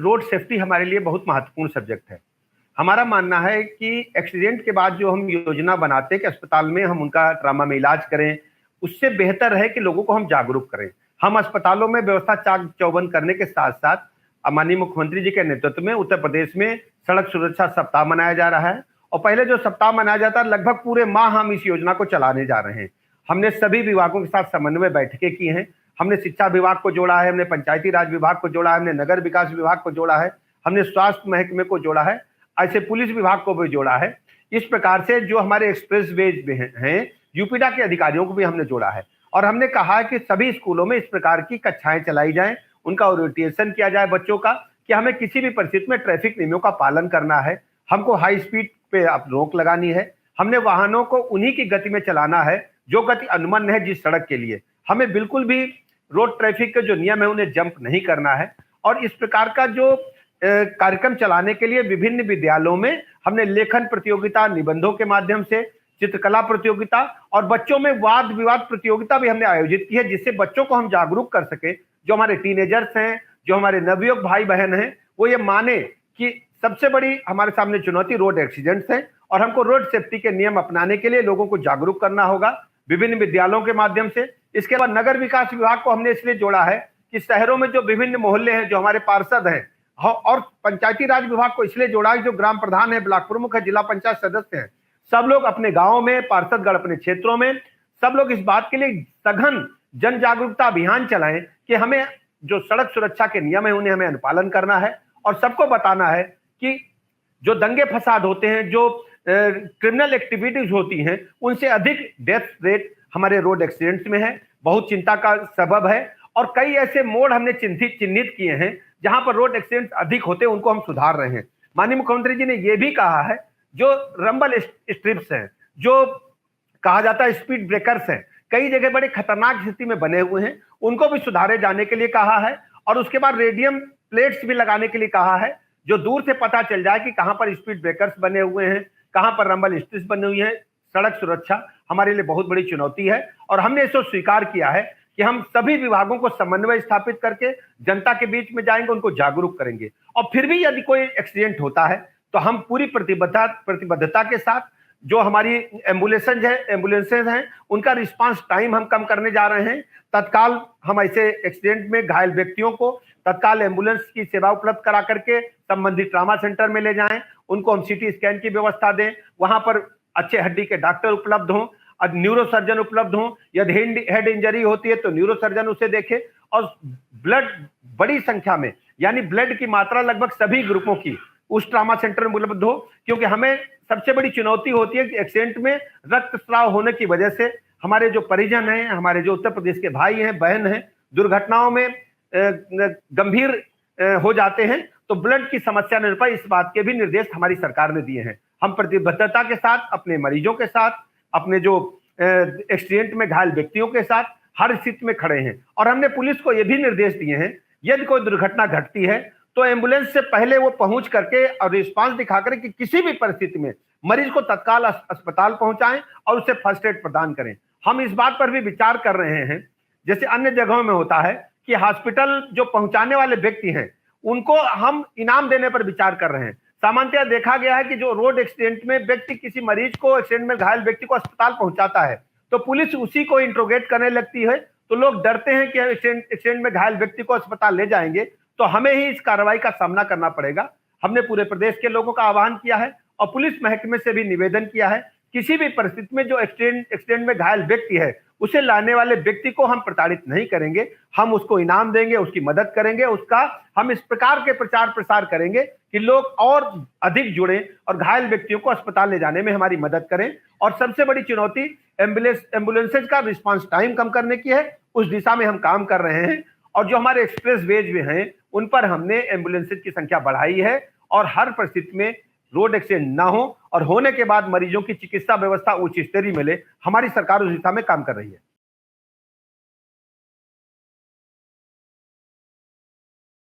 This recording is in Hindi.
रोड सेफ्टी हमारे लिए बहुत महत्वपूर्ण सब्जेक्ट है। हमारा मानना है कि एक्सीडेंट के बाद जो हम योजना बनाते हैं कि अस्पताल में हम उनका ट्रामा में इलाज करें, उससे बेहतर है कि लोगों को हम जागरूक करें। हम अस्पतालों में व्यवस्था चाक चौबंद करने के साथ साथ माननीय मुख्यमंत्री जी के नेतृत्व में उत्तर प्रदेश में सड़क सुरक्षा सप्ताह मनाया जा रहा है, और पहले जो सप्ताह मनाया जाता है लगभग पूरे माह हम इस योजना को चलाने जा रहे हैं। हमने सभी विभागों के साथ समन्वय बैठकें की हैं। हमने शिक्षा विभाग को जोड़ा है, हमने पंचायती राज विभाग को जोड़ा है, हमने नगर विकास विभाग को जोड़ा है, हमने स्वास्थ्य महकमे को जोड़ा है, ऐसे पुलिस विभाग को भी जोड़ा है। इस प्रकार से जो हमारे एक्सप्रेस वेज में हैं, यूपीडा के अधिकारियों को भी हमने जोड़ा है, और हमने कहा है कि सभी स्कूलों में इस प्रकार की कक्षाएं चलाई जाएं, उनका ओरिएंटेशन किया जाए बच्चों का कि हमें किसी भी परिस्थिति में ट्रैफिक नियमों का पालन करना है, हमको हाई स्पीड पे अब रोक लगानी है, हमने वाहनों को उन्हीं की गति में चलाना है जो गति अनुमन्य है जिस सड़क के लिए। हमें बिल्कुल भी रोड ट्रैफिक के जो नियम है उन्हें जंप नहीं करना है। और इस प्रकार का जो कार्यक्रम चलाने के लिए विभिन्न विद्यालयों में हमने लेखन प्रतियोगिता, निबंधों के माध्यम से चित्रकला प्रतियोगिता और बच्चों में वाद विवाद प्रतियोगिता भी हमने आयोजित की है, जिससे बच्चों को हम जागरूक कर सके। जो हमारे टीनेजर्स हैं, जो हमारे नवयुवक भाई बहन हैं, वो ये माने कि सबसे बड़ी हमारे सामने चुनौती रोड एक्सीडेंट्स है, और हमको रोड सेफ्टी के नियम अपनाने के लिए लोगों को जागरूक करना होगा विभिन्न विद्यालयों के माध्यम से। इसके बाद नगर विकास विभाग को हमने इसलिए जोड़ा है कि शहरों में जो विभिन्न मोहल्ले हैं, जो हमारे पार्षद हैं, और पंचायती राज विभाग को इसलिए जोड़ा है जो ग्राम प्रधान है, ब्लॉक प्रमुख है, जिला पंचायत सदस्य हैं, सब लोग अपने गांवों में, पार्षदगण अपने क्षेत्रों में, सब लोग इस बात के लिए सघन जन जागरूकता अभियान चलाएं कि हमें जो सड़क सुरक्षा के नियम है उन्हें हमें अनुपालन करना है, और सबको बताना है कि जो दंगे फसाद होते हैं, जो क्रिमिनल एक्टिविटीज होती हैं, उनसे अधिक डेथ रेट हमारे रोड एक्सीडेंट्स में है, बहुत चिंता का सबब है। और कई ऐसे मोड़ हमने चिन्हित किए हैं जहां पर रोड एक्सीडेंट अधिक होते हैं, उनको हम सुधार रहे हैं। माननीय मुख्यमंत्री जी ने यह भी कहा है जो रंबल स्ट्रिप्स हैं, जो कहा जाता है स्पीड ब्रेकर्स हैं, कई जगह बड़े खतरनाक स्थिति में बने हुए हैं, उनको भी सुधारे जाने के लिए कहा है। और उसके बाद रेडियम प्लेट्स भी लगाने के लिए कहा है, जो दूर से पता चल जाए कि कहां पर स्पीड ब्रेकर्स बने हुए हैं, कहां पर रंबल स्ट्रिप्स बनी हुई है। सड़क सुरक्षा हमारे लिए बहुत बड़ी चुनौती है, और हमने इसको स्वीकार किया है कि हम सभी विभागों को समन्वय स्थापित करके जनता के बीच में जाएंगे, उनको जागरूक करेंगे। और फिर भी यदि कोई एक्सीडेंट होता है तो हम पूरी प्रतिबद्धता के साथ जो हमारी एम्बुलेंसेज हैं उनका रिस्पांस टाइम हम कम करने जा रहे हैं। तत्काल हम ऐसे एक्सीडेंट में घायल व्यक्तियों को तत्काल एम्बुलेंस की सेवा उपलब्ध करा करके संबंधित ट्रामा सेंटर में ले जाएं, उनको हम सीटी स्कैन की व्यवस्था दें, वहां पर अच्छे हड्डी के डॉक्टर उपलब्ध हों, न्यूरो सर्जन उपलब्ध हों। यदि हेड इंजरी होती है तो न्यूरो सर्जन उसे देखे, और ब्लड बड़ी संख्या में, यानी ब्लड की मात्रा लगभग सभी ग्रुपों की उस ट्रामा सेंटर में उपलब्ध हो। क्योंकि हमें सबसे बड़ी चुनौती होती है कि एक्सीडेंट में रक्तस्राव होने की वजह से हमारे जो परिजन हैं, हमारे जो उत्तर प्रदेश के भाई हैं, बहन हैं, दुर्घटनाओं में गंभीर हो जाते हैं, तो ब्लड की समस्या न पाए, इस बात के भी निर्देश हमारी सरकार ने दिए हैं। हम प्रतिबद्धता के साथ अपने मरीजों के साथ, अपने जो एक्सीडेंट में घायल व्यक्तियों के साथ हर स्थिति में खड़े हैं। और हमने पुलिस को यह भी निर्देश दिए हैं, यदि कोई दुर्घटना घटती है तो एम्बुलेंस से पहले वो पहुंच करके और रिस्पांस दिखाकर कि किसी भी परिस्थिति में मरीज को तत्काल अस्पताल पहुंचाएं और उसे फर्स्ट एड प्रदान करें। हम इस बात पर भी विचार कर रहे हैं, जैसे अन्य जगहों में होता है कि हॉस्पिटल जो पहुंचाने वाले व्यक्ति हैं उनको हम इनाम देने पर विचार कर रहे हैं। सामान्यतः देखा गया है कि जो रोड एक्सीडेंट में व्यक्ति किसी मरीज को, एक्सीडेंट में घायल व्यक्ति को अस्पताल पहुंचाता है तो पुलिस उसी को इंट्रोगेट करने लगती है, तो लोग डरते हैं कि एक्सीडेंट में घायल व्यक्ति को अस्पताल ले जाएंगे तो हमें ही इस कार्रवाई का सामना करना पड़ेगा। हमने पूरे प्रदेश के लोगों का आह्वान किया है और पुलिस महकमे से भी निवेदन किया है, किसी भी परिस्थिति में जो एक्सीडेंट में घायल व्यक्ति है उसे लाने वाले व्यक्ति को हम प्रताड़ित नहीं करेंगे, हम उसको इनाम देंगे, उसकी मदद करेंगे, उसका हम इस प्रकार के प्रचार प्रसार करेंगे कि लोग और अधिक जुड़े और घायल व्यक्तियों को अस्पताल ले जाने में हमारी मदद करें। और सबसे बड़ी चुनौती एम्बुलेंसेज का रिस्पांस टाइम कम करने की है, उस दिशा में हम काम कर रहे हैं। और जो हमारे एक्सप्रेस वेज में हैं उन पर हमने एम्बुलेंसेज की संख्या बढ़ाई है, और हर परिस्थिति में रोड एक्सीडेंट ना हो और होने के बाद मरीजों की चिकित्सा व्यवस्था उच्च स्तरीय मिले, हमारी सरकार उस दिशा में काम कर रही है।